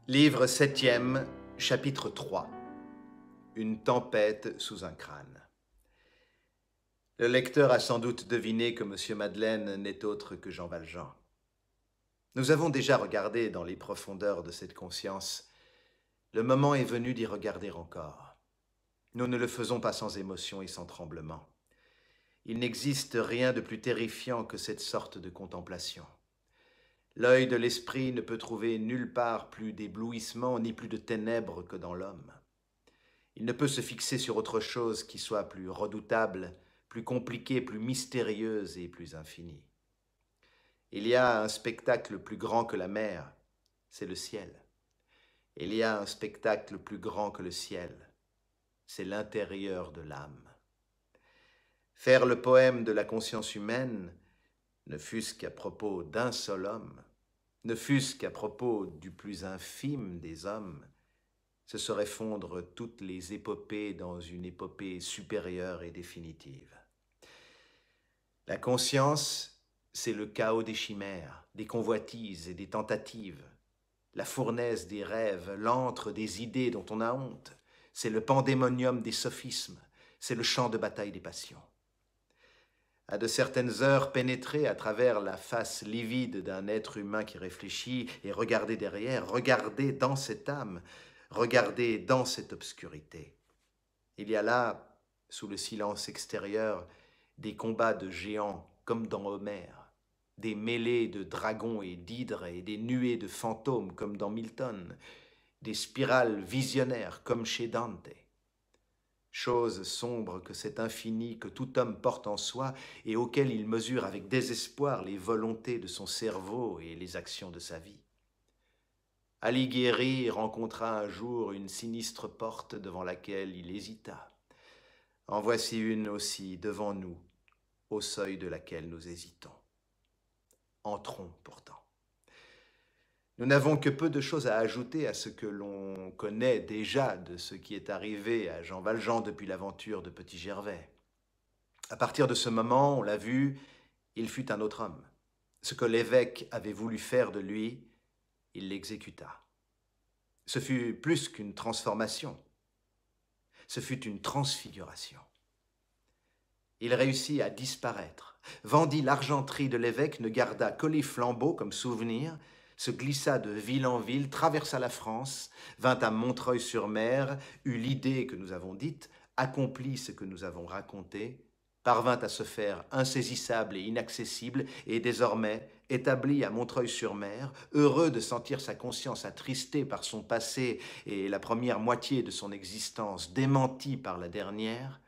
Livre 7e, chapitre 3. Une tempête sous un crâne. Le lecteur a sans doute deviné que M. Madeleine n'est autre que Jean Valjean. Nous avons déjà regardé dans les profondeurs de cette conscience. Le moment est venu d'y regarder encore. Nous ne le faisons pas sans émotion et sans tremblement. Il n'existe rien de plus terrifiant que cette sorte de contemplation. L'œil de l'esprit ne peut trouver nulle part plus d'éblouissement ni plus de ténèbres que dans l'homme. Il ne peut se fixer sur autre chose qui soit plus redoutable, plus compliquée, plus mystérieuse et plus infinie. Il y a un spectacle plus grand que la mer, c'est le ciel. Il y a un spectacle plus grand que le ciel, c'est l'intérieur de l'âme. Faire le poème de la conscience humaine, ne fût-ce qu'à propos d'un seul homme, ne fût-ce qu'à propos du plus infime des hommes, ce serait fondre toutes les épopées dans une épopée supérieure et définitive. La conscience, c'est le chaos des chimères, des convoitises et des tentatives, la fournaise des rêves, l'antre des idées dont on a honte, c'est le pandémonium des sophismes, c'est le champ de bataille des passions. À de certaines heures, pénétrer à travers la face livide d'un être humain qui réfléchit et regarder derrière, regarder dans cette âme, regarder dans cette obscurité. Il y a là, sous le silence extérieur, des combats de géants comme dans Homère, des mêlées de dragons et d'hydres et des nuées de fantômes comme dans Milton, des spirales visionnaires comme chez Dante. Chose sombre que cet infini que tout homme porte en soi et auquel il mesure avec désespoir les volontés de son cerveau et les actions de sa vie. Alighieri rencontra un jour une sinistre porte devant laquelle il hésita. En voici une aussi devant nous, au seuil de laquelle nous hésitons. Entrons pourtant. Nous n'avons que peu de choses à ajouter à ce que l'on connaît déjà de ce qui est arrivé à Jean Valjean depuis l'aventure de Petit Gervais. À partir de ce moment, on l'a vu, il fut un autre homme. Ce que l'évêque avait voulu faire de lui, il l'exécuta. Ce fut plus qu'une transformation, ce fut une transfiguration. Il réussit à disparaître, vendit l'argenterie de l'évêque, ne garda que les flambeaux comme souvenir, se glissa de ville en ville, traversa la France, vint à Montreuil-sur-Mer, eut l'idée que nous avons dite, accomplit ce que nous avons raconté, parvint à se faire insaisissable et inaccessible, et désormais, établi à Montreuil-sur-Mer, heureux de sentir sa conscience attristée par son passé et la première moitié de son existence démentie par la dernière,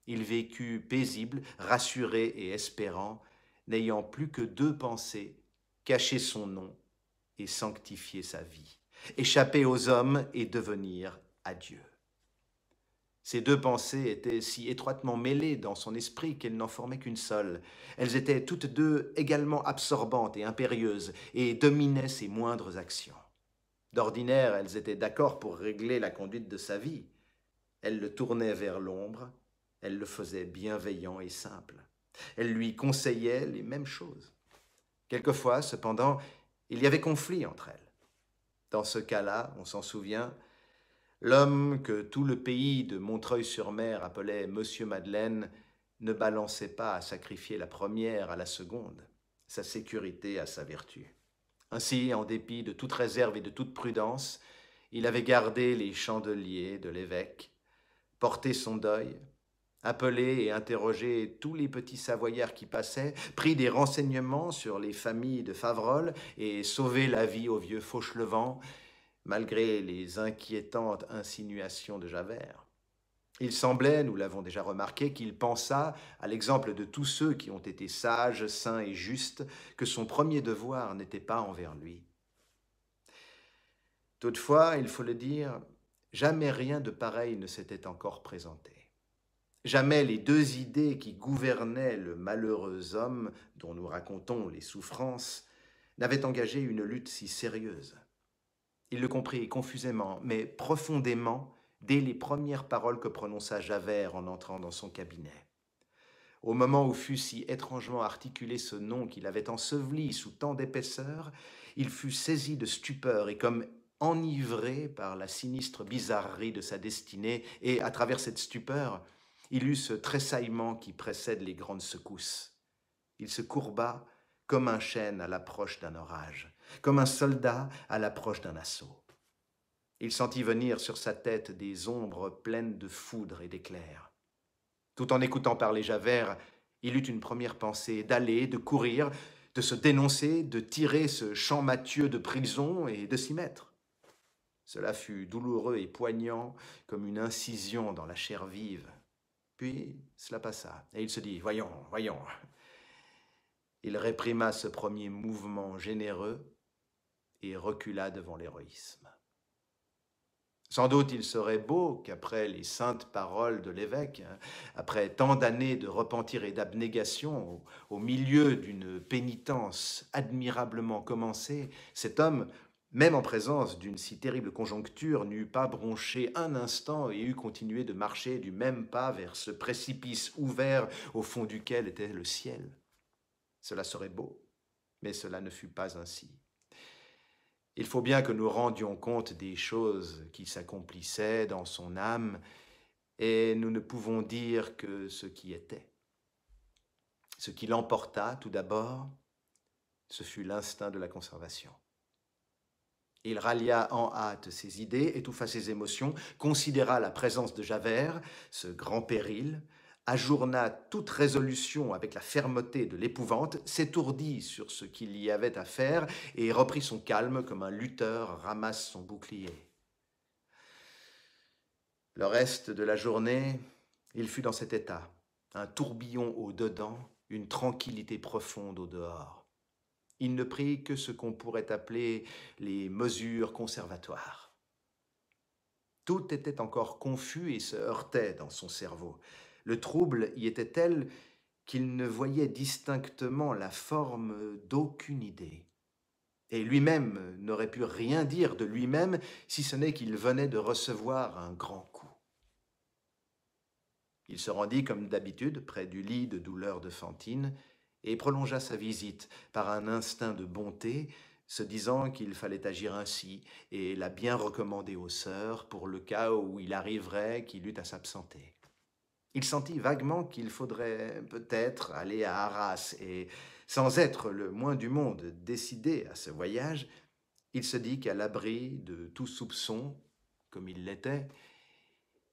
il vécut paisible, rassuré et espérant, n'ayant plus que deux pensées, cacher son nom et sanctifier sa vie, échapper aux hommes et devenir à Dieu. Ces deux pensées étaient si étroitement mêlées dans son esprit qu'elles n'en formaient qu'une seule. Elles étaient toutes deux également absorbantes et impérieuses et dominaient ses moindres actions. D'ordinaire, elles étaient d'accord pour régler la conduite de sa vie. Elles le tournaient vers l'ombre, elles le faisaient bienveillant et simple. Elles lui conseillaient les mêmes choses. Quelquefois, cependant, il y avait conflit entre elles. Dans ce cas-là, on s'en souvient, l'homme que tout le pays de Montreuil-sur-Mer appelait Monsieur Madeleine ne balançait pas à sacrifier la première à la seconde, sa sécurité à sa vertu. Ainsi, en dépit de toute réserve et de toute prudence, il avait gardé les chandeliers de l'évêque, porté son deuil, appelé et interrogé tous les petits savoyards qui passaient, pris des renseignements sur les familles de Faverolles et sauvé la vie au vieux Fauchelevent, malgré les inquiétantes insinuations de Javert. Il semblait, nous l'avons déjà remarqué, qu'il pensa, à l'exemple de tous ceux qui ont été sages, saints et justes, que son premier devoir n'était pas envers lui. Toutefois, il faut le dire, jamais rien de pareil ne s'était encore présenté. Jamais les deux idées qui gouvernaient le malheureux homme dont nous racontons les souffrances n'avaient engagé une lutte si sérieuse. Il le comprit confusément, mais profondément, dès les premières paroles que prononça Javert en entrant dans son cabinet. Au moment où fut si étrangement articulé ce nom qu'il avait enseveli sous tant d'épaisseur, il fut saisi de stupeur et comme enivré par la sinistre bizarrerie de sa destinée, et à travers cette stupeur, il eut ce tressaillement qui précède les grandes secousses. Il se courba comme un chêne à l'approche d'un orage, comme un soldat à l'approche d'un assaut. Il sentit venir sur sa tête des ombres pleines de foudre et d'éclairs. Tout en écoutant parler Javert, il eut une première pensée d'aller, de courir, de se dénoncer, de tirer ce champmathieu de prison et de s'y mettre. Cela fut douloureux et poignant comme une incision dans la chair vive. Puis cela passa, et il se dit « Voyons, voyons ». Il réprima ce premier mouvement généreux et recula devant l'héroïsme. Sans doute il serait beau qu'après les saintes paroles de l'évêque, après tant d'années de repentir et d'abnégation, au milieu d'une pénitence admirablement commencée, cet homme, même en présence d'une si terrible conjoncture, n'eût pas bronché un instant et eût continué de marcher du même pas vers ce précipice ouvert au fond duquel était le ciel. Cela serait beau, mais cela ne fut pas ainsi. Il faut bien que nous rendions compte des choses qui s'accomplissaient dans son âme, et nous ne pouvons dire que ce qui était. Ce qui l'emporta, tout d'abord, ce fut l'instinct de la conservation. Il rallia en hâte ses idées, étouffa ses émotions, considéra la présence de Javert, ce grand péril, ajourna toute résolution avec la fermeté de l'épouvante, s'étourdit sur ce qu'il y avait à faire et reprit son calme comme un lutteur ramasse son bouclier. Le reste de la journée, il fut dans cet état, un tourbillon au dedans, une tranquillité profonde au dehors. Il ne prit que ce qu'on pourrait appeler les mesures conservatoires. Tout était encore confus et se heurtait dans son cerveau. Le trouble y était tel qu'il ne voyait distinctement la forme d'aucune idée. Et lui-même n'aurait pu rien dire de lui-même si ce n'est qu'il venait de recevoir un grand coup. Il se rendit comme d'habitude près du lit de douleur de Fantine et prolongea sa visite par un instinct de bonté, se disant qu'il fallait agir ainsi et la bien recommander aux sœurs pour le cas où il arriverait qu'il eût à s'absenter. Il sentit vaguement qu'il faudrait peut-être aller à Arras et, sans être le moins du monde décidé à ce voyage, il se dit qu'à l'abri de tout soupçon, comme il l'était,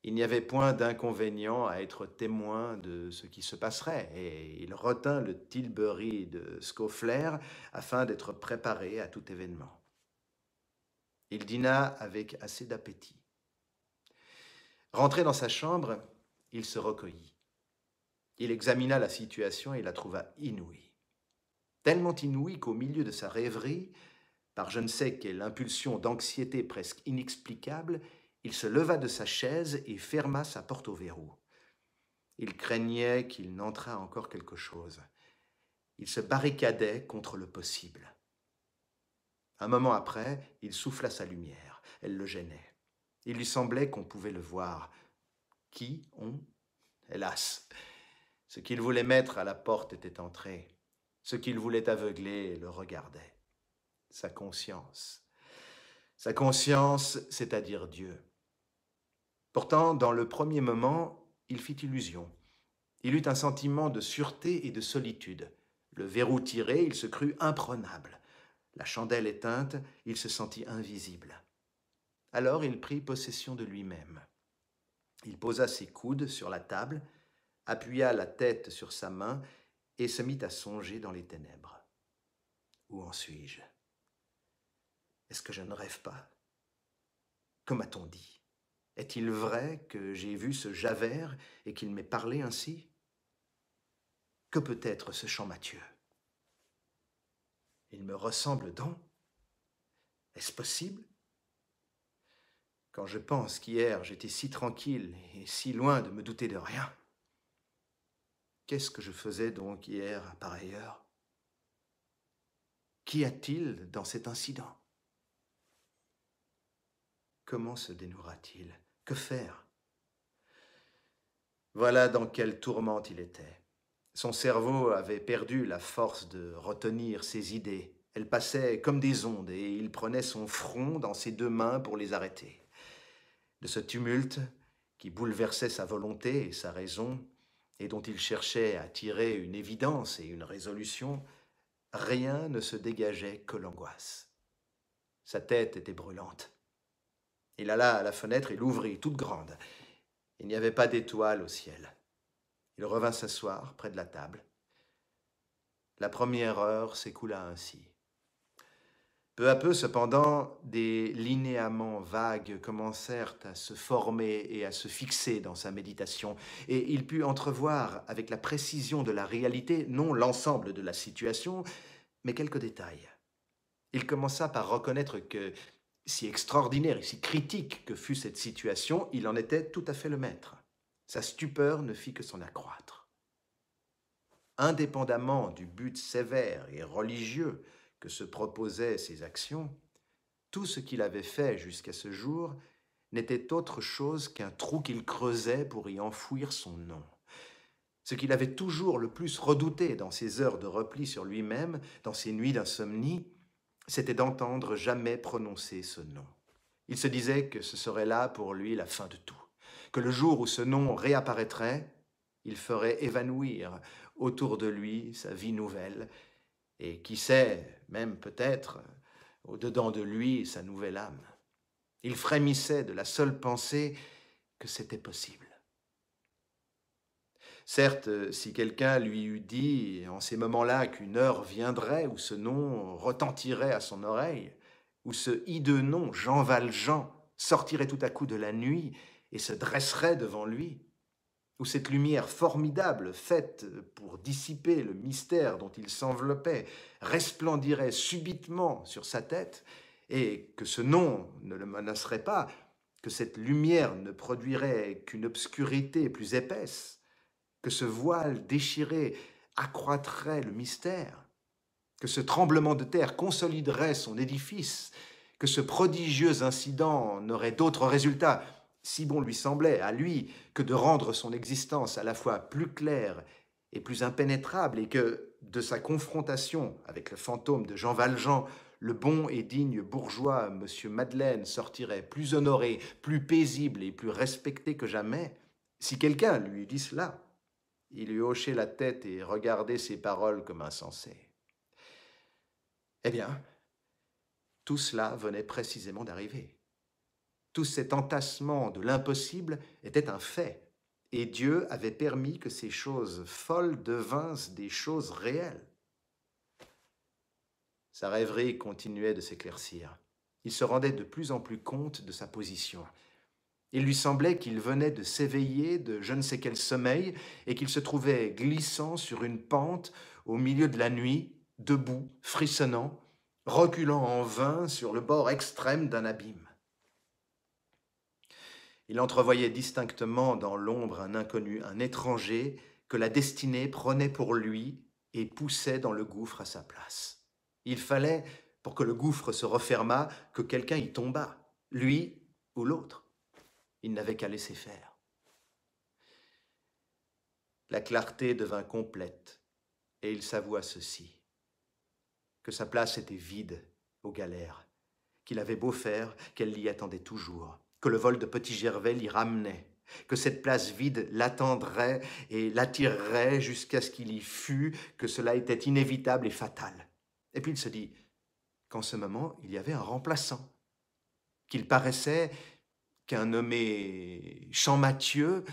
il n'y avait point d'inconvénient à être témoin de ce qui se passerait, et il retint le Tilbury de Scaufflaire afin d'être préparé à tout événement. Il dîna avec assez d'appétit. Rentré dans sa chambre, il se recueillit. Il examina la situation et la trouva inouïe. Tellement inouïe qu'au milieu de sa rêverie, par je ne sais quelle impulsion d'anxiété presque inexplicable, il se leva de sa chaise et ferma sa porte au verrou. Il craignait qu'il n'entrât encore quelque chose. Il se barricadait contre le possible. Un moment après, il souffla sa lumière. Elle le gênait. Il lui semblait qu'on pouvait le voir. Qui on? Hélas! Ce qu'il voulait mettre à la porte était entré. Ce qu'il voulait aveugler le regardait. Sa conscience. Sa conscience, c'est-à-dire Dieu. Pourtant, dans le premier moment, il fit illusion. Il eut un sentiment de sûreté et de solitude. Le verrou tiré, il se crut imprenable. La chandelle éteinte, il se sentit invisible. Alors il prit possession de lui-même. Il posa ses coudes sur la table, appuya la tête sur sa main et se mit à songer dans les ténèbres. Où en suis-je? Est-ce que je ne rêve pas? Que m'a-t-on dit? Est-il vrai que j'ai vu ce Javert et qu'il m'ait parlé ainsi? Que peut être ce Champmathieu? Il me ressemble donc? Est-ce possible? Quand je pense qu'hier j'étais si tranquille et si loin de me douter de rien, qu'est-ce que je faisais donc hier à pareille heure? Qu'y a-t-il dans cet incident? Comment se dénouera-t-il? Que faire? Voilà dans quelle tourmente il était. Son cerveau avait perdu la force de retenir ses idées. Elles passaient comme des ondes et il prenait son front dans ses deux mains pour les arrêter. De ce tumulte qui bouleversait sa volonté et sa raison, et dont il cherchait à tirer une évidence et une résolution, rien ne se dégageait que l'angoisse. Sa tête était brûlante. Il alla à la fenêtre et l'ouvrit, toute grande. Il n'y avait pas d'étoile au ciel. Il revint s'asseoir près de la table. La première heure s'écoula ainsi. Peu à peu, cependant, des linéaments vagues commencèrent à se former et à se fixer dans sa méditation, et il put entrevoir avec la précision de la réalité, non l'ensemble de la situation, mais quelques détails. Il commença par reconnaître que, si extraordinaire et si critique que fût cette situation, il en était tout à fait le maître. Sa stupeur ne fit que s'en accroître. Indépendamment du but sévère et religieux que se proposaient ses actions, tout ce qu'il avait fait jusqu'à ce jour n'était autre chose qu'un trou qu'il creusait pour y enfouir son nom. Ce qu'il avait toujours le plus redouté dans ses heures de repli sur lui-même, dans ses nuits d'insomnie, c'était d'entendre jamais prononcer ce nom. Il se disait que ce serait là pour lui la fin de tout, que le jour où ce nom réapparaîtrait, il ferait évanouir autour de lui sa vie nouvelle, et qui sait, même peut-être, au-dedans de lui, sa nouvelle âme. Il frémissait de la seule pensée que c'était possible. Certes, si quelqu'un lui eût dit en ces moments-là qu'une heure viendrait où ce nom retentirait à son oreille, où ce hideux nom, Jean Valjean, sortirait tout à coup de la nuit et se dresserait devant lui, où cette lumière formidable, faite pour dissiper le mystère dont il s'enveloppait, resplendirait subitement sur sa tête, et que ce nom ne le menacerait pas, que cette lumière ne produirait qu'une obscurité plus épaisse, que ce voile déchiré accroîtrait le mystère, que ce tremblement de terre consoliderait son édifice, que ce prodigieux incident n'aurait d'autre résultat, si bon lui semblait à lui, que de rendre son existence à la fois plus claire et plus impénétrable, et que, de sa confrontation avec le fantôme de Jean Valjean, le bon et digne bourgeois M. Madeleine sortirait plus honoré, plus paisible et plus respecté que jamais, si quelqu'un lui eût dit cela, il eût hoché la tête et regardé ses paroles comme insensées. Eh bien, tout cela venait précisément d'arriver. Tout cet entassement de l'impossible était un fait, et Dieu avait permis que ces choses folles devinssent des choses réelles. Sa rêverie continuait de s'éclaircir. Il se rendait de plus en plus compte de sa position. Il lui semblait qu'il venait de s'éveiller de je ne sais quel sommeil et qu'il se trouvait glissant sur une pente au milieu de la nuit, debout, frissonnant, reculant en vain sur le bord extrême d'un abîme. Il entrevoyait distinctement dans l'ombre un inconnu, un étranger que la destinée prenait pour lui et poussait dans le gouffre à sa place. Il fallait, pour que le gouffre se refermât, que quelqu'un y tombât, lui ou l'autre. Il n'avait qu'à laisser faire. La clarté devint complète, et il s'avoua ceci, que sa place était vide aux galères, qu'il avait beau faire, qu'elle l'y attendait toujours, que le vol de Petit-Gervais l'y ramenait, que cette place vide l'attendrait et l'attirerait jusqu'à ce qu'il y fût, que cela était inévitable et fatal. Et puis il se dit qu'en ce moment, il y avait un remplaçant, qu'il paraissait qu'un nommé Champmathieu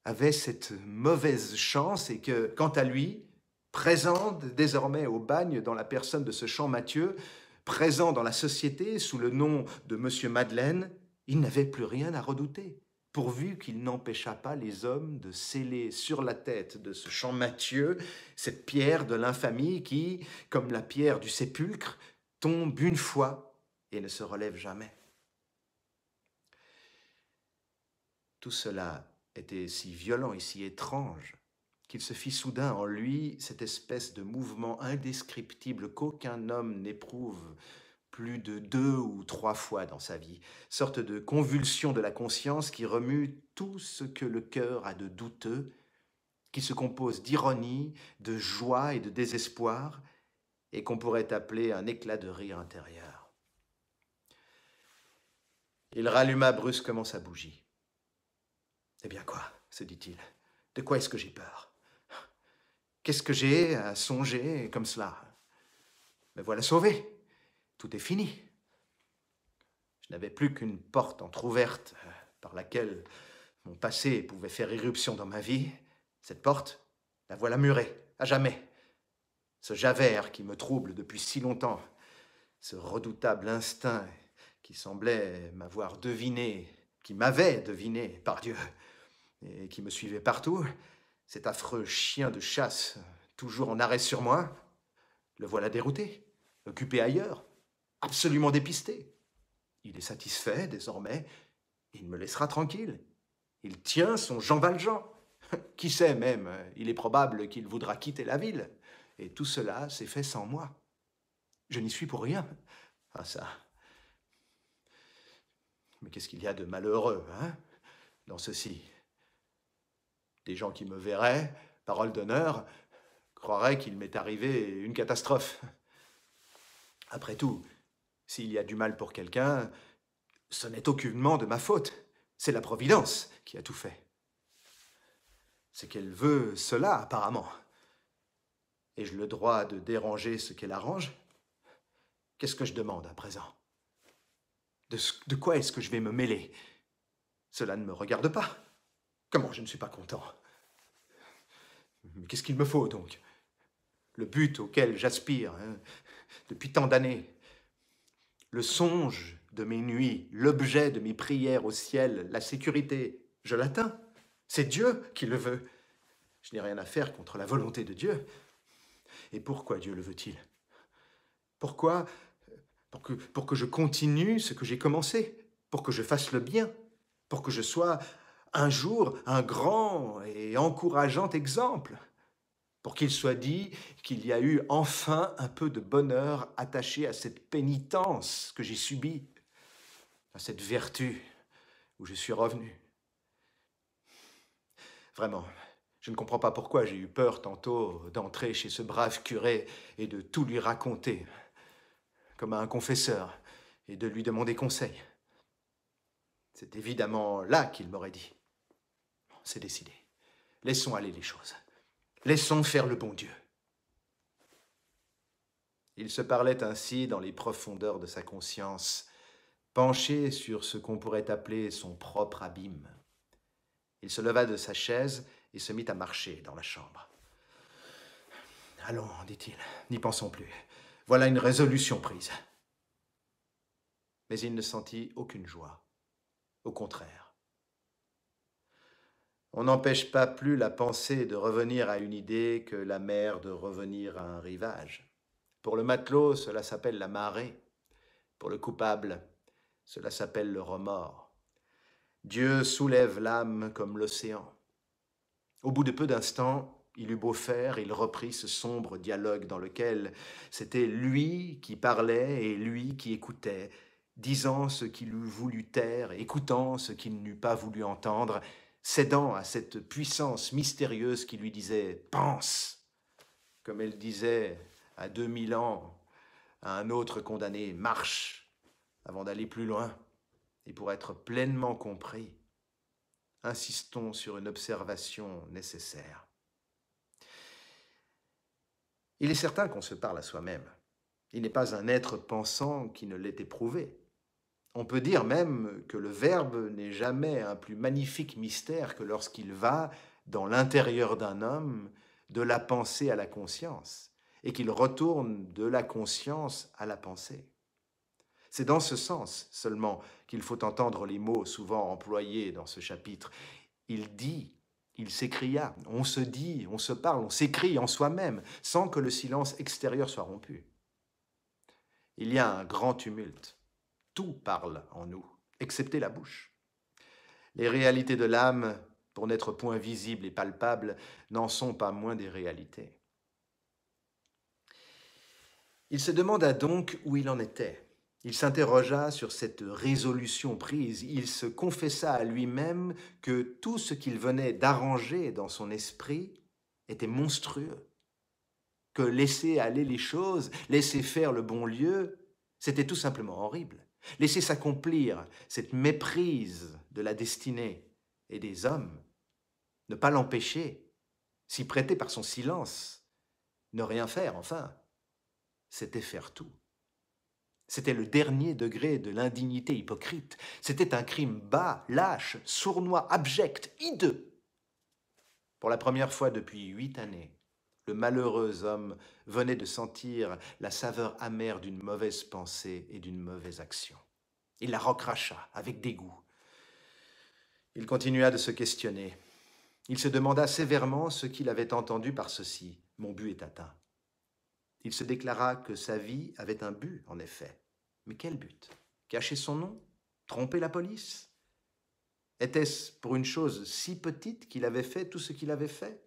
avait cette mauvaise chance et que, quant à lui, présent désormais au bagne dans la personne de ce Champmathieu, présent dans la société sous le nom de M. Madeleine, il n'avait plus rien à redouter, pourvu qu'il n'empêchât pas les hommes de sceller sur la tête de ce Champmathieu cette pierre de l'infamie qui, comme la pierre du sépulcre, tombe une fois et ne se relève jamais. Tout cela était si violent et si étrange qu'il se fit soudain en lui cette espèce de mouvement indescriptible qu'aucun homme n'éprouve plus de 2 ou 3 fois dans sa vie, sorte de convulsion de la conscience qui remue tout ce que le cœur a de douteux, qui se compose d'ironie, de joie et de désespoir, et qu'on pourrait appeler un éclat de rire intérieur. Il ralluma brusquement sa bougie. « Eh bien quoi ?» se dit-il. « De quoi est-ce que j'ai peur? Qu'est-ce que j'ai à songer comme cela? Me voilà sauvé. Tout est fini. Je n'avais plus qu'une porte entr'ouverte par laquelle mon passé pouvait faire irruption dans ma vie. Cette porte, la voilà murée, à jamais. Ce Javert qui me trouble depuis si longtemps, ce redoutable instinct qui semblait m'avoir deviné, qui m'avait deviné, par Dieu, et qui me suivait partout, cet affreux chien de chasse, toujours en arrêt sur moi, le voilà dérouté, occupé ailleurs, absolument dépisté. Il est satisfait, désormais, il me laissera tranquille. Il tient son Jean Valjean. Qui sait même, il est probable qu'il voudra quitter la ville. Et tout cela s'est fait sans moi. Je n'y suis pour rien. Ah ça. Mais qu'est-ce qu'il y a de malheureux, hein, dans ceci? Des gens qui me verraient, parole d'honneur, croiraient qu'il m'est arrivé une catastrophe. Après tout, s'il y a du mal pour quelqu'un, ce n'est aucunement de ma faute. C'est la Providence qui a tout fait. C'est qu'elle veut cela, apparemment. Ai-je le droit de déranger ce qu'elle arrange? Qu'est-ce que je demande à présent? De quoi est-ce que je vais me mêler? Cela ne me regarde pas. Comment je ne suis pas content? Mais qu'est-ce qu'il me faut, donc? Le but auquel j'aspire, hein, depuis tant d'années, le songe de mes nuits, l'objet de mes prières au ciel, la sécurité, je l'atteins. C'est Dieu qui le veut. Je n'ai rien à faire contre la volonté de Dieu. Et pourquoi Dieu le veut-il? Pourquoi? Pour que je continue ce que j'ai commencé, pour que je fasse le bien, pour que je sois un jour un grand et encourageant exemple, pour qu'il soit dit qu'il y a eu enfin un peu de bonheur attaché à cette pénitence que j'ai subie, à cette vertu où je suis revenu. Vraiment, je ne comprends pas pourquoi j'ai eu peur tantôt d'entrer chez ce brave curé et de tout lui raconter, comme à un confesseur, et de lui demander conseil. C'est évidemment là qu'il m'aurait dit. C'est décidé. Laissons aller les choses. Laissons faire le bon Dieu. Il se parlait ainsi dans les profondeurs de sa conscience, penché sur ce qu'on pourrait appeler son propre abîme. Il se leva de sa chaise et se mit à marcher dans la chambre. « Allons, dit-il, n'y pensons plus. Voilà une résolution prise. » Mais il ne sentit aucune joie. Au contraire. On n'empêche pas plus la pensée de revenir à une idée que la mer de revenir à un rivage. Pour le matelot, cela s'appelle la marée. Pour le coupable, cela s'appelle le remords. Dieu soulève l'âme comme l'océan. Au bout de peu d'instants, il eut beau faire, il reprit ce sombre dialogue dans lequel c'était lui qui parlait et lui qui écoutait, disant ce qu'il eût voulu taire, écoutant ce qu'il n'eût pas voulu entendre, cédant à cette puissance mystérieuse qui lui disait « pense », comme elle disait à 2000 ans à un autre condamné « marche », avant d'aller plus loin. Et pour être pleinement compris, insistons sur une observation nécessaire. Il est certain qu'on se parle à soi-même. Il n'est pas un être pensant qui ne l'ait éprouvé. On peut dire même que le Verbe n'est jamais un plus magnifique mystère que lorsqu'il va, dans l'intérieur d'un homme, de la pensée à la conscience, et qu'il retourne de la conscience à la pensée. C'est dans ce sens seulement qu'il faut entendre les mots souvent employés dans ce chapitre. Il dit, il s'écria, on se dit, on se parle, on s'écrie en soi-même, sans que le silence extérieur soit rompu. Il y a un grand tumulte. Tout parle en nous, excepté la bouche. Les réalités de l'âme, pour n'être point visibles et palpables, n'en sont pas moins des réalités. Il se demanda donc où il en était. Il s'interrogea sur cette résolution prise. Il se confessa à lui-même que tout ce qu'il venait d'arranger dans son esprit était monstrueux. que laisser aller les choses, laisser faire le bon lieu, c'était tout simplement horrible. Laisser s'accomplir cette méprise de la destinée et des hommes, ne pas l'empêcher, s'y prêter par son silence, ne rien faire, enfin, c'était faire tout. C'était le dernier degré de l'indignité hypocrite. C'était un crime bas, lâche, sournois, abject, hideux. Pour la première fois depuis 8 années, le malheureux homme venait de sentir la saveur amère d'une mauvaise pensée et d'une mauvaise action. Il la recracha avec dégoût. Il continua de se questionner. Il se demanda sévèrement ce qu'il avait entendu par ceci. Mon but est atteint. Il se déclara que sa vie avait un but, en effet. Mais quel but? Cacher son nom? Tromper la police? Était-ce pour une chose si petite qu'il avait fait tout ce qu'il avait fait?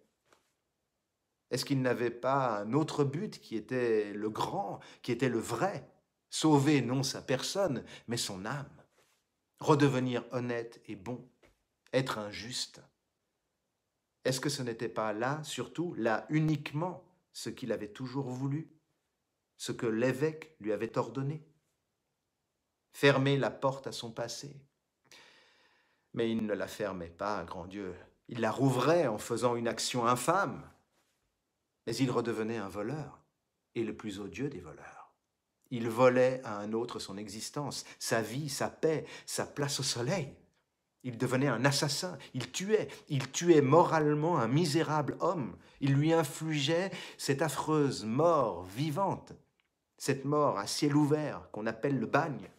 Est-ce qu'il n'avait pas un autre but qui était le grand, qui était le vrai? Sauver non sa personne, mais son âme. Redevenir honnête et bon. Être un juste. Est-ce que ce n'était pas là, surtout, là uniquement, ce qu'il avait toujours voulu? Ce que l'évêque lui avait ordonné? Fermer la porte à son passé. Mais il ne la fermait pas, grand Dieu. Il la rouvrait en faisant une action infâme. Mais il redevenait un voleur, et le plus odieux des voleurs. Il volait à un autre son existence, sa vie, sa paix, sa place au soleil. Il devenait un assassin, il tuait moralement un misérable homme. Il lui infligeait cette affreuse mort vivante, cette mort à ciel ouvert qu'on appelle le bagne.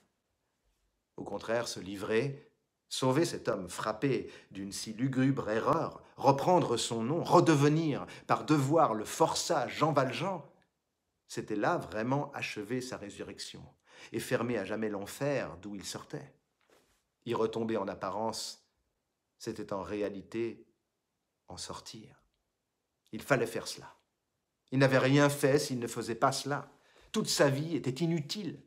Au contraire, se livrer, sauver cet homme frappé d'une si lugubre erreur, reprendre son nom, redevenir par devoir le forçat Jean Valjean, c'était là vraiment achever sa résurrection et fermer à jamais l'enfer d'où il sortait. Y retomber en apparence, c'était en réalité en sortir. Il fallait faire cela. Il n'avait rien fait s'il ne faisait pas cela. Toute sa vie était inutile.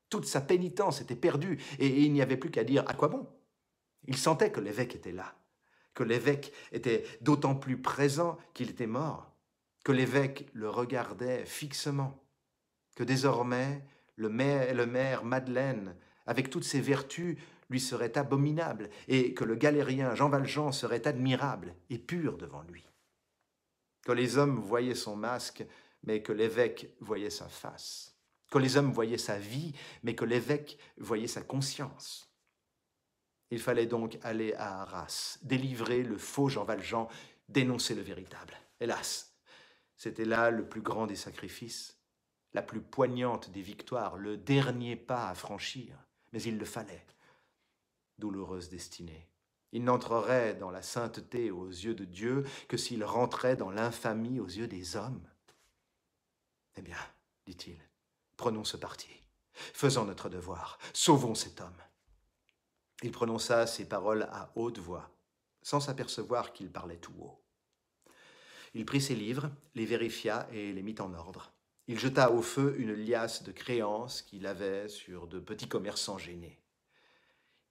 Toute sa pénitence était perdue et il n'y avait plus qu'à dire à quoi bon. Il sentait que l'évêque était là, que l'évêque était d'autant plus présent qu'il était mort, que l'évêque le regardait fixement, que désormais le maire Madeleine, avec toutes ses vertus, lui serait abominable et que le galérien Jean Valjean serait admirable et pur devant lui. Que les hommes voyaient son masque, mais que l'évêque voyait sa face. Que les hommes voyaient sa vie, mais que l'évêque voyait sa conscience. Il fallait donc aller à Arras, délivrer le faux Jean Valjean, dénoncer le véritable. Hélas, c'était là le plus grand des sacrifices, la plus poignante des victoires, le dernier pas à franchir, mais il le fallait. Douloureuse destinée. Il n'entrerait dans la sainteté aux yeux de Dieu que s'il rentrait dans l'infamie aux yeux des hommes. Eh bien, dit-il, prenons ce parti, faisons notre devoir, sauvons cet homme. Il prononça ces paroles à haute voix, sans s'apercevoir qu'il parlait tout haut. Il prit ses livres, les vérifia et les mit en ordre. Il jeta au feu une liasse de créances qu'il avait sur de petits commerçants gênés.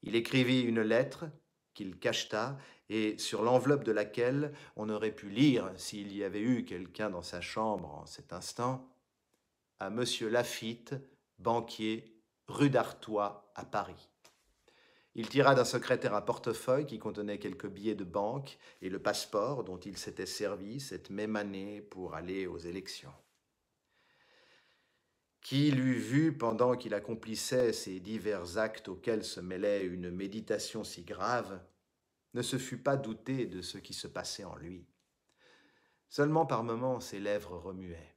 Il écrivit une lettre qu'il cacheta et sur l'enveloppe de laquelle on aurait pu lire, s'il y avait eu quelqu'un dans sa chambre en cet instant, à Monsieur Laffitte, banquier, rue d'Artois, à Paris. Il tira d'un secrétaire un portefeuille qui contenait quelques billets de banque et le passeport dont il s'était servi cette même année pour aller aux élections. Qui l'eût vu pendant qu'il accomplissait ces divers actes auxquels se mêlait une méditation si grave, ne se fût pas douté de ce qui se passait en lui. Seulement par moments ses lèvres remuaient.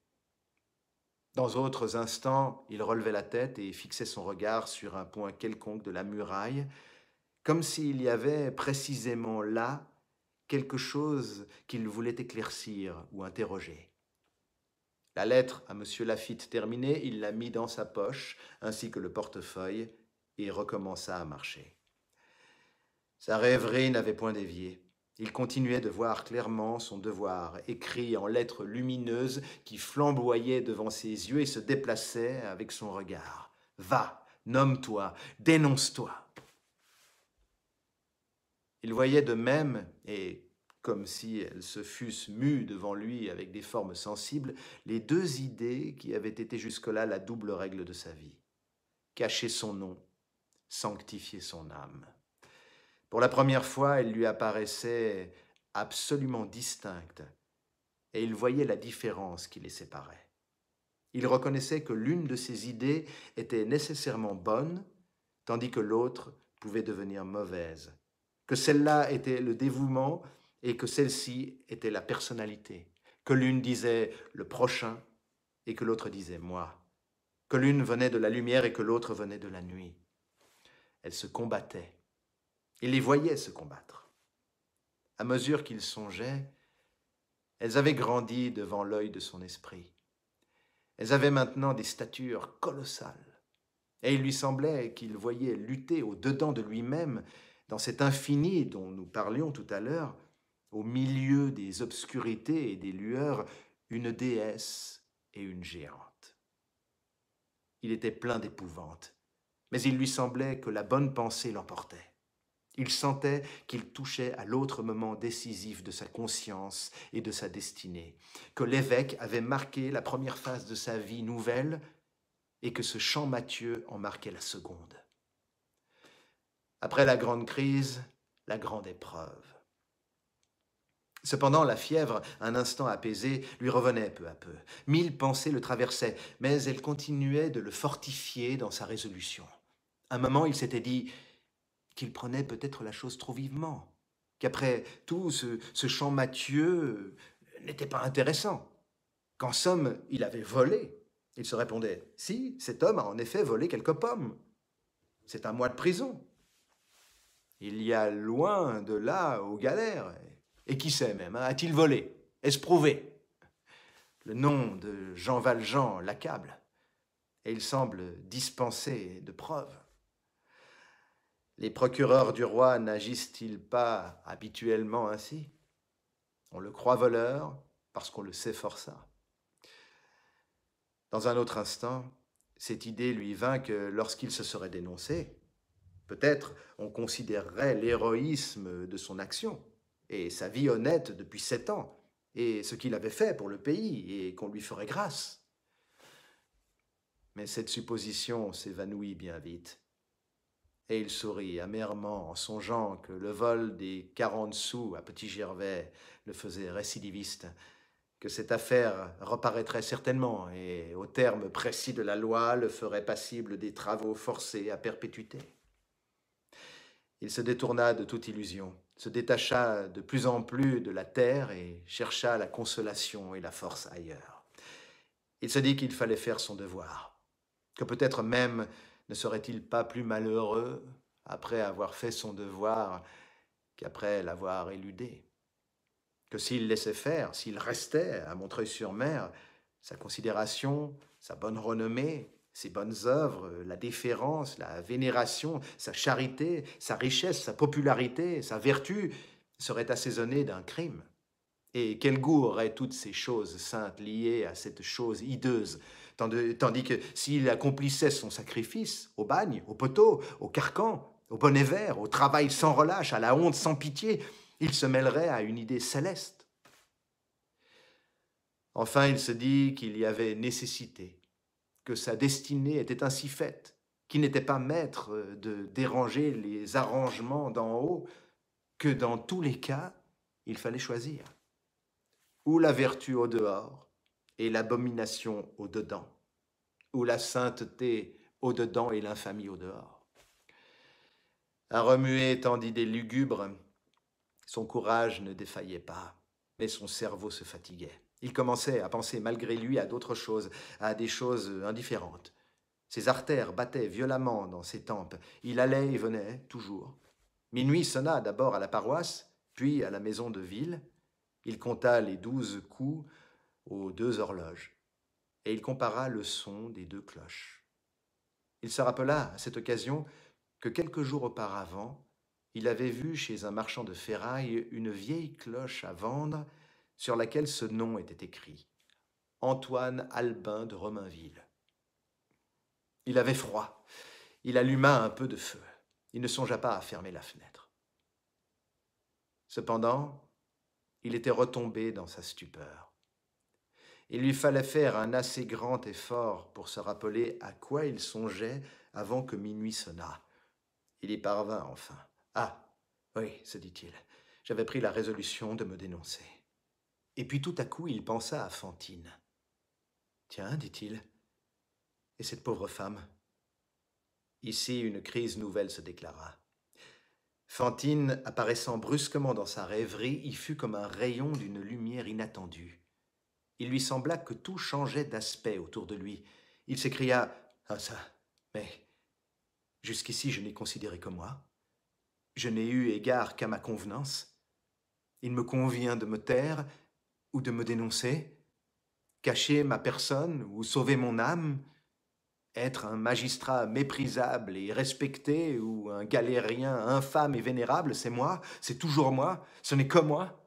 Dans d'autres instants, il relevait la tête et fixait son regard sur un point quelconque de la muraille, comme s'il y avait précisément là quelque chose qu'il voulait éclaircir ou interroger. La lettre à M. Laffitte terminée, il la mit dans sa poche, ainsi que le portefeuille, et recommença à marcher. Sa rêverie n'avait point dévié. Il continuait de voir clairement son devoir, écrit en lettres lumineuses qui flamboyaient devant ses yeux et se déplaçaient avec son regard. « Va, nomme-toi, dénonce-toi !» Il voyait de même, et comme si elles se fussent mues devant lui avec des formes sensibles, les deux idées qui avaient été jusque-là la double règle de sa vie. Cacher son nom, sanctifier son âme. Pour la première fois, elle lui apparaissait absolument distincte, et il voyait la différence qui les séparait. Il reconnaissait que l'une de ses idées était nécessairement bonne, tandis que l'autre pouvait devenir mauvaise, que celle-là était le dévouement et que celle-ci était la personnalité, que l'une disait le prochain et que l'autre disait moi, que l'une venait de la lumière et que l'autre venait de la nuit. Elles se combattaient. Il les voyait se combattre. À mesure qu'il songeait, elles avaient grandi devant l'œil de son esprit. Elles avaient maintenant des statures colossales. Et il lui semblait qu'il voyait lutter au-dedans de lui-même, dans cet infini dont nous parlions tout à l'heure, au milieu des obscurités et des lueurs, une déesse et une géante. Il était plein d'épouvante, mais il lui semblait que la bonne pensée l'emportait. Il sentait qu'il touchait à l'autre moment décisif de sa conscience et de sa destinée, que l'évêque avait marqué la première phase de sa vie nouvelle et que ce chant Matthieu en marquait la seconde. Après la grande crise, la grande épreuve. Cependant, la fièvre, un instant apaisée, lui revenait peu à peu. 1000 pensées le traversaient, mais elles continuaient de le fortifier dans sa résolution. Un moment, il s'était dit qu'il prenait peut-être la chose trop vivement, qu'après tout, ce chant Matthieu n'était pas intéressant, qu'en somme, il avait volé. Il se répondait, « Si, cet homme a en effet volé quelques pommes. C'est un mois de prison. Il y a loin de là aux galères. Et qui sait même, hein, a-t-il volé? Est-ce prouvé? » Le nom de Jean Valjean l'accable, et il semble dispenser de preuves. Les procureurs du roi n'agissent-ils pas habituellement ainsi? On le croit voleur parce qu'on le sait forçat. Dans un autre instant, cette idée lui vint que lorsqu'il se serait dénoncé, peut-être on considérerait l'héroïsme de son action et sa vie honnête depuis 7 ans et ce qu'il avait fait pour le pays et qu'on lui ferait grâce. Mais cette supposition s'évanouit bien vite. Et il sourit amèrement en songeant que le vol des 40 sous à Petit Gervais le faisait récidiviste, que cette affaire reparaîtrait certainement et, au terme précis de la loi, le ferait passible des travaux forcés à perpétuité. Il se détourna de toute illusion, se détacha de plus en plus de la terre et chercha la consolation et la force ailleurs. Il se dit qu'il fallait faire son devoir, que peut-être même ne serait-il pas plus malheureux après avoir fait son devoir qu'après l'avoir éludé, que s'il laissait faire, s'il restait à Montreuil-sur-Mer, sa considération, sa bonne renommée, ses bonnes œuvres, la déférence, la vénération, sa charité, sa richesse, sa popularité, sa vertu seraient assaisonnées d'un crime. Et quel goût auraient toutes ces choses saintes liées à cette chose hideuse, tandis que s'il accomplissait son sacrifice au bagne, au poteau, au carcan, au bonnet vert, au travail sans relâche, à la honte sans pitié, il se mêlerait à une idée céleste. Enfin, il se dit qu'il y avait nécessité, que sa destinée était ainsi faite, qu'il n'était pas maître de déranger les arrangements d'en haut, que dans tous les cas, il fallait choisir. Ou la vertu au dehors et l'abomination au dedans, ou la sainteté au dedans et l'infamie au dehors. À remuer tant d'idées lugubres, son courage ne défaillait pas, mais son cerveau se fatiguait. Il commençait à penser malgré lui à d'autres choses, à des choses indifférentes. Ses artères battaient violemment dans ses tempes. Il allait et venait, toujours. Minuit sonna d'abord à la paroisse, puis à la maison de ville. Il compta les 12 coups aux 2 horloges, et il compara le son des 2 cloches. Il se rappela à cette occasion que quelques jours auparavant, il avait vu chez un marchand de ferraille une vieille cloche à vendre sur laquelle ce nom était écrit, « Antoine Albin de Romainville ». Il avait froid. Il alluma un peu de feu. Il ne songea pas à fermer la fenêtre. Cependant, il était retombé dans sa stupeur. Il lui fallait faire un assez grand effort pour se rappeler à quoi il songeait avant que minuit sonnât. Il y parvint enfin. « Ah, oui, se dit-il, j'avais pris la résolution de me dénoncer. » Et puis tout à coup, il pensa à Fantine. « Tiens, dit-il, et cette pauvre femme ?» Ici, une crise nouvelle se déclara. Fantine, apparaissant brusquement dans sa rêverie, y fut comme un rayon d'une lumière inattendue. Il lui sembla que tout changeait d'aspect autour de lui. Il s'écria « Ah ça, mais jusqu'ici je n'ai considéré que moi. Je n'ai eu égard qu'à ma convenance. Il me convient de me taire ou de me dénoncer, cacher ma personne ou sauver mon âme, être un magistrat méprisable et respecté ou un galérien infâme et vénérable, c'est moi, c'est toujours moi, ce n'est que moi.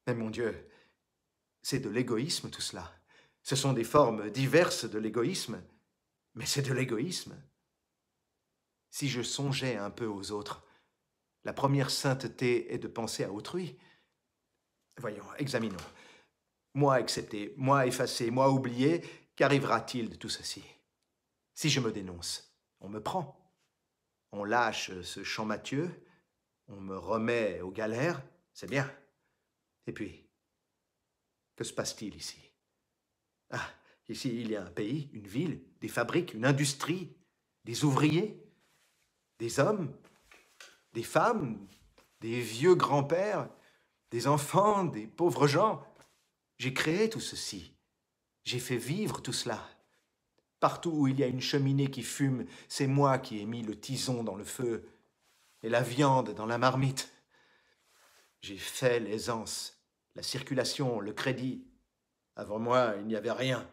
Mais mon Dieu, c'est de l'égoïsme tout cela. Ce sont des formes diverses de l'égoïsme, mais c'est de l'égoïsme. Si je songeais un peu aux autres, la première sainteté est de penser à autrui. Voyons, examinons. Moi accepté, moi effacé, moi oublié, qu'arrivera-t-il de tout ceci? Si je me dénonce, on me prend. On lâche ce Champmathieu, on me remet aux galères, c'est bien. Et puis, que se passe-t-il ici? Ah, ici il y a un pays, une ville, des fabriques, une industrie, des ouvriers, des hommes, des femmes, des vieux grands-pères, des enfants, des pauvres gens. J'ai créé tout ceci. J'ai fait vivre tout cela. Partout où il y a une cheminée qui fume, c'est moi qui ai mis le tison dans le feu et la viande dans la marmite. J'ai fait l'aisance, la circulation, le crédit. Avant moi, il n'y avait rien.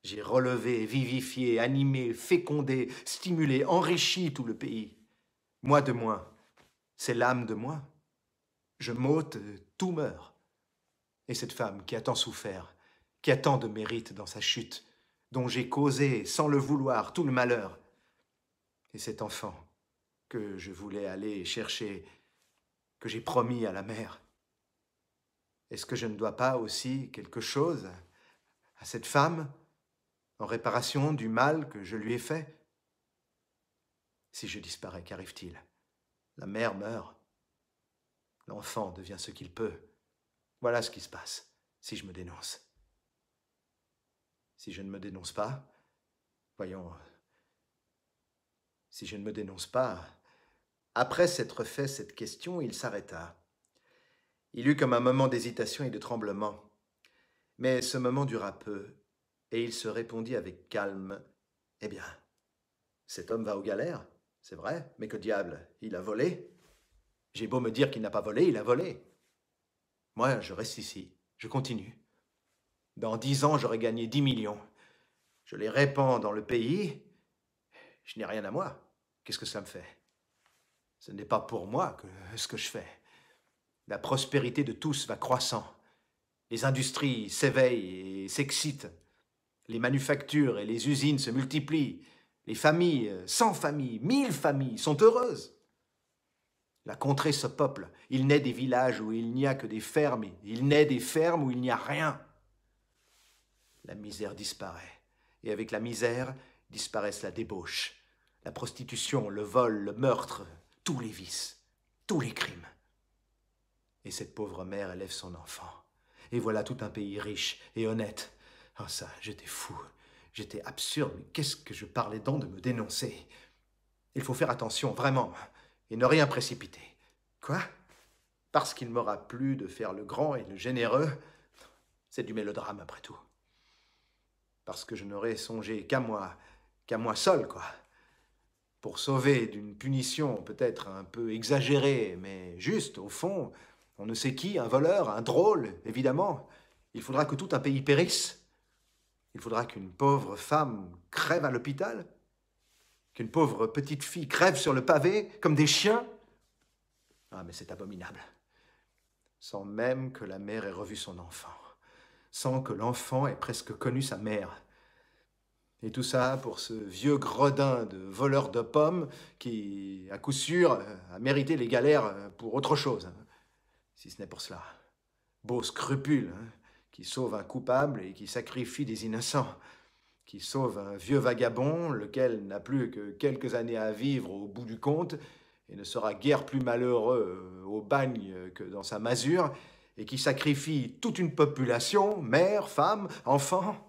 J'ai relevé, vivifié, animé, fécondé, stimulé, enrichi tout le pays. Moi de moi, c'est l'âme de moi. Je m'ôte, tout meurt. Et cette femme qui a tant souffert, qui a tant de mérite dans sa chute, dont j'ai causé, sans le vouloir, tout le malheur. Et cet enfant que je voulais aller chercher, que j'ai promis à la mère. Est-ce que je ne dois pas aussi quelque chose à cette femme en réparation du mal que je lui ai fait? Si je disparais, qu'arrive-t-il? La mère meurt. L'enfant devient ce qu'il peut. Voilà ce qui se passe si je me dénonce. Si je ne me dénonce pas, voyons, si je ne me dénonce pas, après s'être fait cette question, il s'arrêta. Il eut comme un moment d'hésitation et de tremblement. Mais ce moment dura peu, et il se répondit avec calme, « Eh bien, cet homme va aux galères, c'est vrai, mais que diable, il a volé? J'ai beau me dire qu'il n'a pas volé, il a volé. Moi, je reste ici, je continue. Dans 10 ans, j'aurai gagné 10 millions. Je les répands dans le pays, je n'ai rien à moi. Qu'est-ce que ça me fait? Ce n'est pas pour moi ce que je fais. La prospérité de tous va croissant. Les industries s'éveillent et s'excitent. Les manufactures et les usines se multiplient. Les familles, 100 familles, 1000 familles sont heureuses. La contrée se peuple. Il naît des villages où il n'y a que des fermes. Il naît des fermes où il n'y a rien. La misère disparaît. Et avec la misère, disparaissent la débauche, la prostitution, le vol, le meurtre, tous les vices, tous les crimes. Et cette pauvre mère élève son enfant. Et voilà tout un pays riche et honnête. Oh ça, j'étais fou, j'étais absurde, mais qu'est-ce que je parlais donc de me dénoncer? Il faut faire attention, vraiment, et ne rien précipiter. Quoi? Parce qu'il m'aura plu de faire le grand et le généreux? C'est du mélodrame, après tout. Parce que je n'aurais songé qu'à moi seul, quoi. Pour sauver d'une punition peut-être un peu exagérée, mais juste, au fond, on ne sait qui, un voleur, un drôle, évidemment. Il faudra que tout un pays périsse. Il faudra qu'une pauvre femme crève à l'hôpital, qu'une pauvre petite fille crève sur le pavé, comme des chiens. Ah, mais c'est abominable. Sans même que la mère ait revu son enfant, sans que l'enfant ait presque connu sa mère. Et tout ça pour ce vieux gredin de voleur de pommes qui, à coup sûr, a mérité les galères pour autre chose, si ce n'est pour cela. Beau scrupule, hein, qui sauve un coupable et qui sacrifie des innocents, qui sauve un vieux vagabond, lequel n'a plus que quelques années à vivre au bout du compte, et ne sera guère plus malheureux au bagne que dans sa masure, et qui sacrifie toute une population, mère, femme, enfants.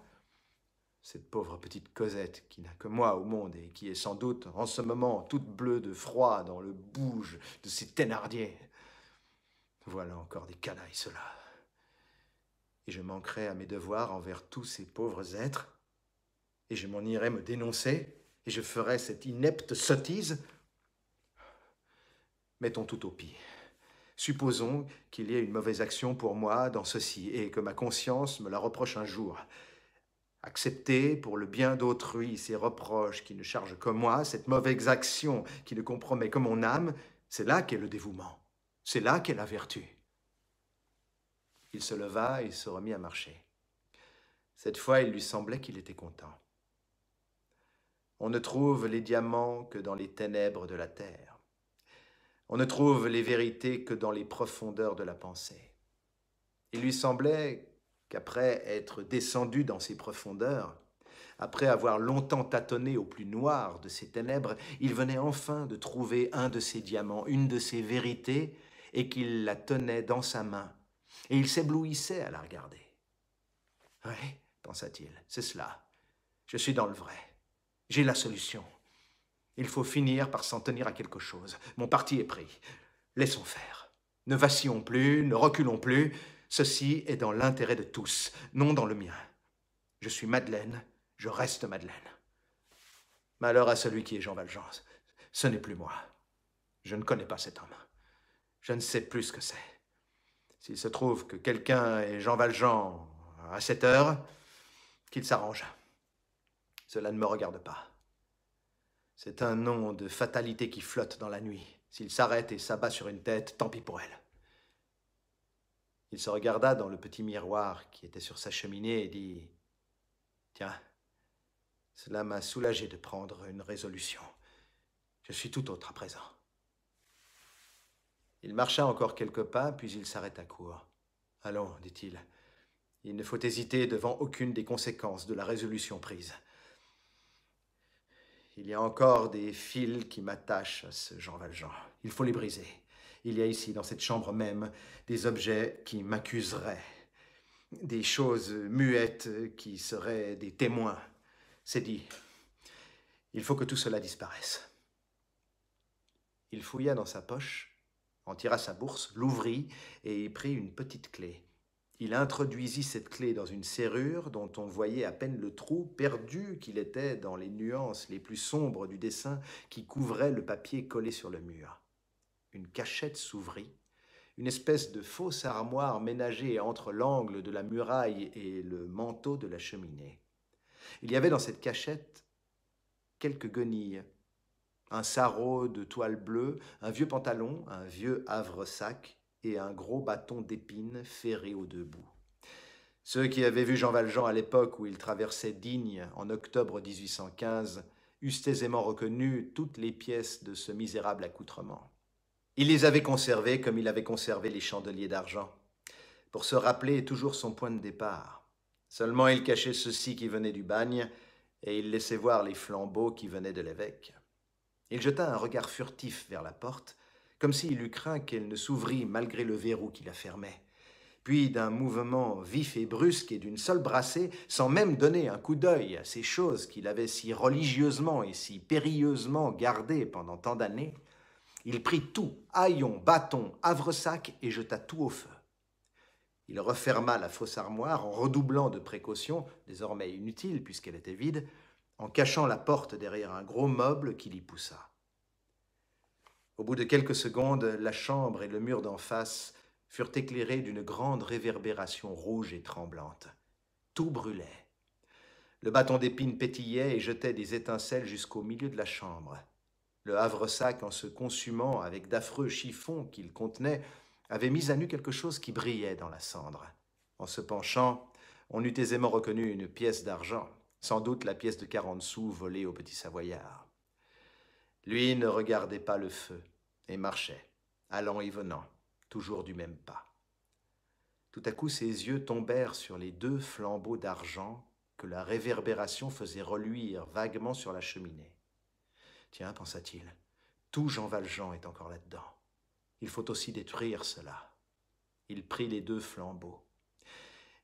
Cette pauvre petite Cosette qui n'a que moi au monde et qui est sans doute en ce moment toute bleue de froid dans le bouge de ces Thénardier. Voilà encore des canailles, ceux-là. Et je manquerai à mes devoirs envers tous ces pauvres êtres, et je m'en irai me dénoncer, et je ferai cette inepte sottise. Mettons tout au pis. Supposons qu'il y ait une mauvaise action pour moi dans ceci, et que ma conscience me la reproche un jour. Accepter pour le bien d'autrui ces reproches qui ne chargent que moi, cette mauvaise action qui ne compromet que mon âme, c'est là qu'est le dévouement. C'est là qu'est la vertu. Il se leva et se remit à marcher. Cette fois, il lui semblait qu'il était content. On ne trouve les diamants que dans les ténèbres de la terre. On ne trouve les vérités que dans les profondeurs de la pensée. Il lui semblait qu'après être descendu dans ces profondeurs, après avoir longtemps tâtonné au plus noir de ces ténèbres, il venait enfin de trouver un de ces diamants, une de ces vérités, et qu'il la tenait dans sa main. Et il s'éblouissait à la regarder. Oui, pensa-t-il, c'est cela. Je suis dans le vrai. J'ai la solution. Il faut finir par s'en tenir à quelque chose. Mon parti est pris. Laissons faire. Ne vacillons plus, ne reculons plus. Ceci est dans l'intérêt de tous, non dans le mien. Je suis Madeleine, je reste Madeleine. Malheur à celui qui est Jean Valjean. Ce n'est plus moi. Je ne connais pas cet homme. Je ne sais plus ce que c'est. S'il se trouve que quelqu'un est Jean Valjean à cette heure, qu'il s'arrange. Cela ne me regarde pas. C'est un nom de fatalité qui flotte dans la nuit. S'il s'arrête et s'abat sur une tête, tant pis pour elle. Il se regarda dans le petit miroir qui était sur sa cheminée et dit « Tiens, cela m'a soulagé de prendre une résolution. Je suis tout autre à présent. » Il marcha encore quelques pas, puis il s'arrêta court. « Allons, dit-il, il ne faut hésiter devant aucune des conséquences de la résolution prise. Il y a encore des fils qui m'attachent à ce Jean Valjean. Il faut les briser. Il y a ici, dans cette chambre même, des objets qui m'accuseraient, des choses muettes qui seraient des témoins. C'est dit. Il faut que tout cela disparaisse. » Il fouilla dans sa poche, en tira sa bourse, l'ouvrit et y prit une petite clé. Il introduisit cette clé dans une serrure dont on voyait à peine le trou, perdu qu'il était dans les nuances les plus sombres du dessin qui couvrait le papier collé sur le mur. Une cachette s'ouvrit, une espèce de fausse armoire ménagée entre l'angle de la muraille et le manteau de la cheminée. Il y avait dans cette cachette quelques guenilles, un sarrau de toile bleue, un vieux pantalon, un vieux havre-sac et un gros bâton d'épines ferré aux deux bouts. Ceux qui avaient vu Jean Valjean à l'époque où il traversait Digne en octobre 1815 eussent aisément reconnu toutes les pièces de ce misérable accoutrement. Il les avait conservées comme il avait conservé les chandeliers d'argent, pour se rappeler toujours son point de départ. Seulement il cachait ceux-ci qui venaient du bagne et il laissait voir les flambeaux qui venaient de l'évêque. Il jeta un regard furtif vers la porte, comme s'il eût craint qu'elle ne s'ouvrît malgré le verrou qui la fermait. Puis, d'un mouvement vif et brusque et d'une seule brassée, sans même donner un coup d'œil à ces choses qu'il avait si religieusement et si périlleusement gardées pendant tant d'années, il prit tout, haillons, bâton, havresac, et jeta tout au feu. Il referma la fausse armoire en redoublant de précautions, désormais inutiles puisqu'elle était vide, en cachant la porte derrière un gros meuble qu'il y poussa. Au bout de quelques secondes, la chambre et le mur d'en face furent éclairés d'une grande réverbération rouge et tremblante. Tout brûlait. Le bâton d'épines pétillait et jetait des étincelles jusqu'au milieu de la chambre. Le havresac, en se consumant avec d'affreux chiffons qu'il contenait, avait mis à nu quelque chose qui brillait dans la cendre. En se penchant, on eût aisément reconnu une pièce d'argent, sans doute la pièce de 40 sous volée au petit Savoyard. Lui ne regardait pas le feu et marchait, allant et venant, toujours du même pas. Tout à coup, ses yeux tombèrent sur les 2 flambeaux d'argent que la réverbération faisait reluire vaguement sur la cheminée. Tiens, pensa-t-il, tout Jean Valjean est encore là-dedans. Il faut aussi détruire cela. Il prit les 2 flambeaux.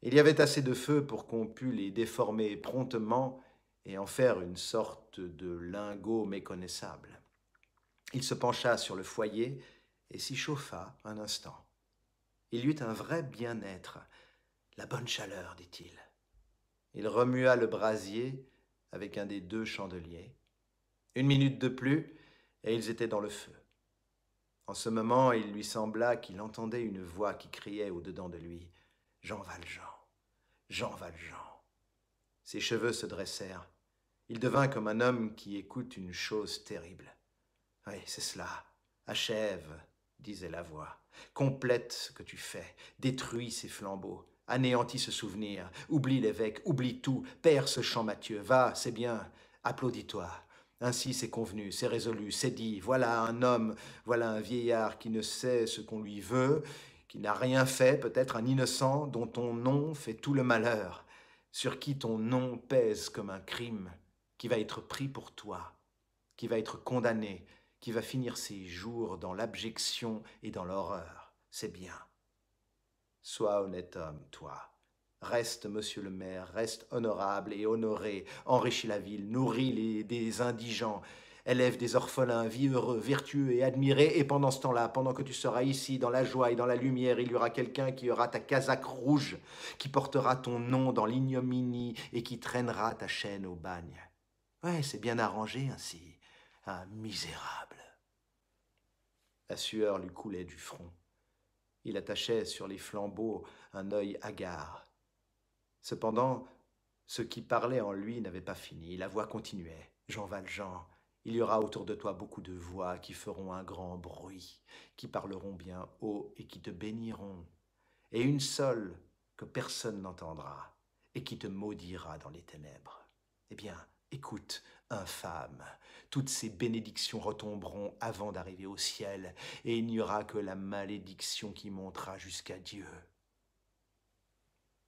Il y avait assez de feu pour qu'on pût les déformer promptement et en faire une sorte de lingot méconnaissable. Il se pencha sur le foyer et s'y chauffa un instant. Il y eut un vrai bien-être, la bonne chaleur, dit-il. Il remua le brasier avec un des 2 chandeliers. 1 minute de plus, et ils étaient dans le feu. En ce moment, il lui sembla qu'il entendait une voix qui criait au-dedans de lui « Jean Valjean, Jean Valjean ». Ses cheveux se dressèrent. Il devint comme un homme qui écoute une chose terrible. « Oui, c'est cela. Achève, disait la voix. Complète ce que tu fais. Détruis ces flambeaux. Anéantis ce souvenir. Oublie l'évêque, oublie tout. Perds ce Champmathieu. Va, c'est bien. Applaudis-toi. Ainsi c'est convenu, c'est résolu, c'est dit. Voilà un homme, voilà un vieillard qui ne sait ce qu'on lui veut, qui n'a rien fait, peut-être un innocent dont ton nom fait tout le malheur, sur qui ton nom pèse comme un crime, qui va être pris pour toi, qui va être condamné, qui va finir ses jours dans l'abjection et dans l'horreur. C'est bien. Sois honnête homme, toi. Reste, monsieur le maire, reste honorable et honoré, enrichis la ville, nourris des indigents, élève des orphelins, vis heureux, vertueux et admiré, et pendant ce temps-là, pendant que tu seras ici, dans la joie et dans la lumière, il y aura quelqu'un qui aura ta casaque rouge, qui portera ton nom dans l'ignominie et qui traînera ta chaîne au bagne. Ouais, c'est bien arrangé ainsi, un misérable. La sueur lui coulait du front. Il attachait sur les flambeaux un œil hagard. Cependant, ce qui parlait en lui n'avait pas fini. La voix continuait. « Jean Valjean, il y aura autour de toi beaucoup de voix qui feront un grand bruit, qui parleront bien haut et qui te béniront, et une seule que personne n'entendra et qui te maudira dans les ténèbres. Eh bien, écoute, infâme, toutes ces bénédictions retomberont avant d'arriver au ciel, et il n'y aura que la malédiction qui montera jusqu'à Dieu. »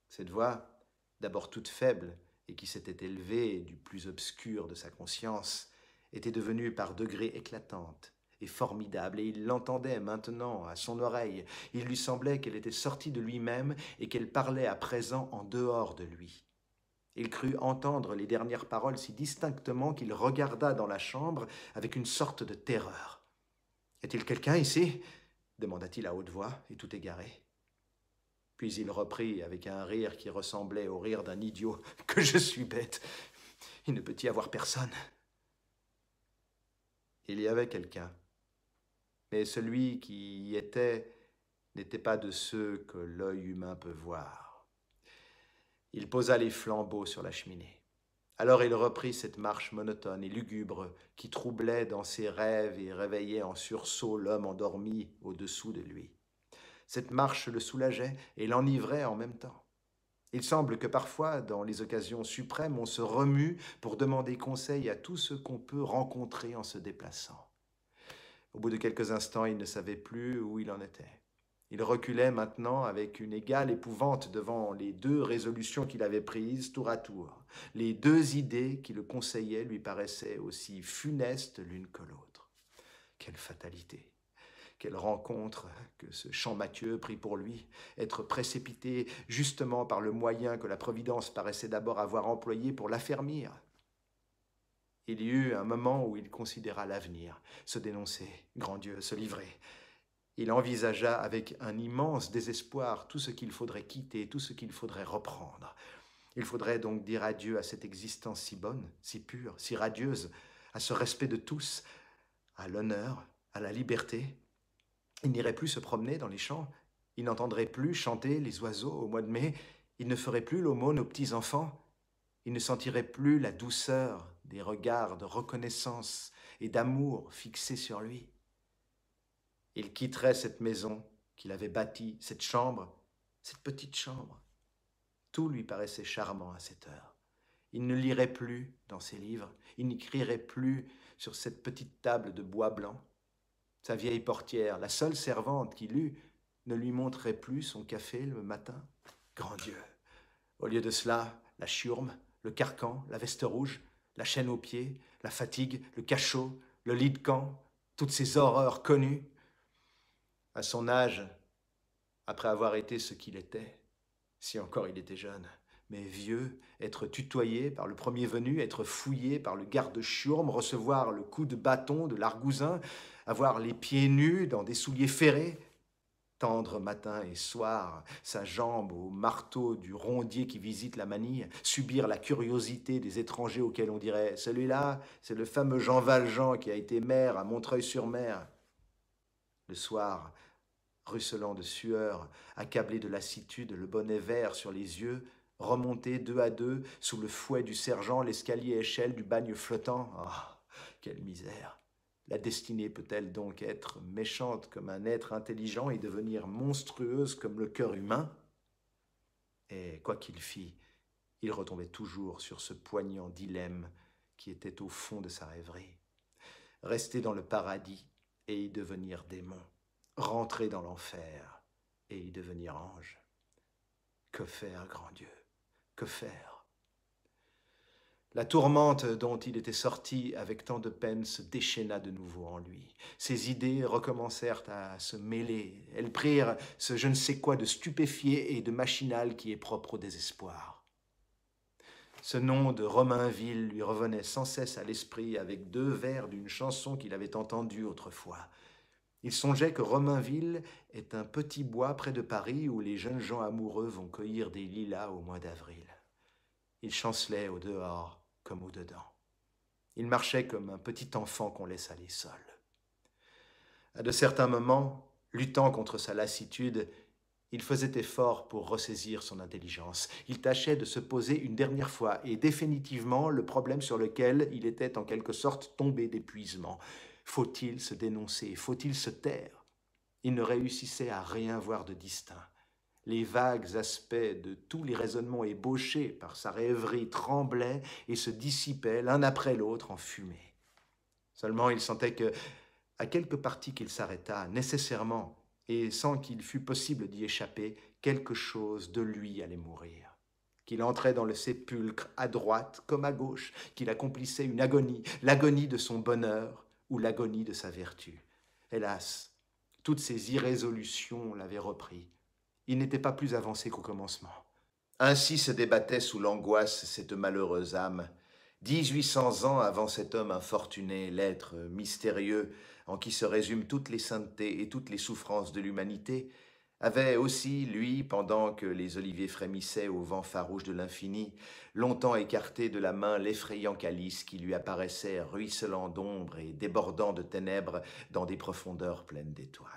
Cette voix, d'abord toute faible et qui s'était élevée du plus obscur de sa conscience, était devenue par degrés éclatante et formidable, et il l'entendait maintenant à son oreille. Il lui semblait qu'elle était sortie de lui-même et qu'elle parlait à présent en dehors de lui. Il crut entendre les dernières paroles si distinctement qu'il regarda dans la chambre avec une sorte de terreur. « Est-il quelqu'un ici ?» demanda-t-il à haute voix et tout égaré. Puis il reprit avec un rire qui ressemblait au rire d'un idiot. « Que je suis bête! Il ne peut y avoir personne. » Il y avait quelqu'un, mais celui qui y était n'était pas de ceux que l'œil humain peut voir. Il posa les flambeaux sur la cheminée. Alors il reprit cette marche monotone et lugubre qui troublait dans ses rêves et réveillait en sursaut l'homme endormi au-dessous de lui. Cette marche le soulageait et l'enivrait en même temps. Il semble que parfois, dans les occasions suprêmes, on se remue pour demander conseil à tout ce qu'on peut rencontrer en se déplaçant. Au bout de quelques instants, il ne savait plus où il en était. Il reculait maintenant avec une égale épouvante devant les 2 résolutions qu'il avait prises tour à tour. Les 2 idées qui le conseillaient lui paraissaient aussi funestes l'une que l'autre. Quelle fatalité! Quelle rencontre que ce Champmathieu prit pour lui, être précipité justement par le moyen que la Providence paraissait d'abord avoir employé pour l'affermir. Il y eut un moment où il considéra l'avenir, se dénoncer, grand Dieu, se livrer. Il envisagea avec un immense désespoir tout ce qu'il faudrait quitter, tout ce qu'il faudrait reprendre. Il faudrait donc dire adieu à cette existence si bonne, si pure, si radieuse, à ce respect de tous, à l'honneur, à la liberté. Il n'irait plus se promener dans les champs, il n'entendrait plus chanter les oiseaux au mois de mai, il ne ferait plus l'aumône aux petits-enfants, il ne sentirait plus la douceur des regards de reconnaissance et d'amour fixés sur lui. Il quitterait cette maison qu'il avait bâtie, cette chambre, cette petite chambre. Tout lui paraissait charmant à cette heure. Il ne lirait plus dans ses livres, il n'écrirait plus sur cette petite table de bois blanc. Sa vieille portière, la seule servante qu'il eût, ne lui montrait plus son café le matin? Grand Dieu! Au lieu de cela, la chiourme, le carcan, la veste rouge, la chaîne aux pieds, la fatigue, le cachot, le lit de camp, toutes ces horreurs connues. À son âge, après avoir été ce qu'il était, si encore il était jeune, mais vieux, être tutoyé par le premier venu, être fouillé par le garde-chiourme, recevoir le coup de bâton de l'argousin, avoir les pieds nus dans des souliers ferrés, tendre matin et soir, sa jambe au marteau du rondier qui visite la manille, subir la curiosité des étrangers auxquels on dirait « Celui-là, c'est le fameux Jean Valjean qui a été maire à Montreuil-sur-Mer. » Le soir, ruisselant de sueur, accablé de lassitude, le bonnet vert sur les yeux, remonter deux à deux, sous le fouet du sergent, l'escalier échelle du bagne flottant. Ah, quelle misère! La destinée peut-elle donc être méchante comme un être intelligent et devenir monstrueuse comme le cœur humain? Et quoi qu'il fît, il retombait toujours sur ce poignant dilemme qui était au fond de sa rêverie. Rester dans le paradis et y devenir démon. Rentrer dans l'enfer et y devenir ange. Que faire, grand Dieu? Que faire? La tourmente dont il était sorti avec tant de peine se déchaîna de nouveau en lui. Ses idées recommencèrent à se mêler. Elles prirent ce je ne sais quoi de stupéfié et de machinal qui est propre au désespoir. Ce nom de Romainville lui revenait sans cesse à l'esprit avec deux vers d'une chanson qu'il avait entendue autrefois. Il songeait que Romainville est un petit bois près de Paris où les jeunes gens amoureux vont cueillir des lilas au mois d'avril. Il chancelait au dehors comme au dedans. Il marchait comme un petit enfant qu'on laisse aller seul. À de certains moments, luttant contre sa lassitude, il faisait effort pour ressaisir son intelligence. Il tâchait de se poser une dernière fois et définitivement le problème sur lequel il était en quelque sorte tombé d'épuisement. Faut-il se dénoncer? Faut-il se taire? Il ne réussissait à rien voir de distinct. Les vagues aspects de tous les raisonnements ébauchés par sa rêverie tremblaient et se dissipaient l'un après l'autre en fumée. Seulement il sentait que, à quelque partie qu'il s'arrêtât, nécessairement, et sans qu'il fût possible d'y échapper, quelque chose de lui allait mourir. Qu'il entrait dans le sépulcre à droite comme à gauche, qu'il accomplissait une agonie, l'agonie de son bonheur ou l'agonie de sa vertu. Hélas, toutes ces irrésolutions l'avaient repris. Il n'était pas plus avancé qu'au commencement. Ainsi se débattait sous l'angoisse cette malheureuse âme. 1800 ans avant cet homme infortuné, l'être mystérieux en qui se résument toutes les saintetés et toutes les souffrances de l'humanité, avait aussi, lui, pendant que les oliviers frémissaient au vent farouche de l'infini, longtemps écarté de la main l'effrayant calice qui lui apparaissait ruisselant d'ombre et débordant de ténèbres dans des profondeurs pleines d'étoiles.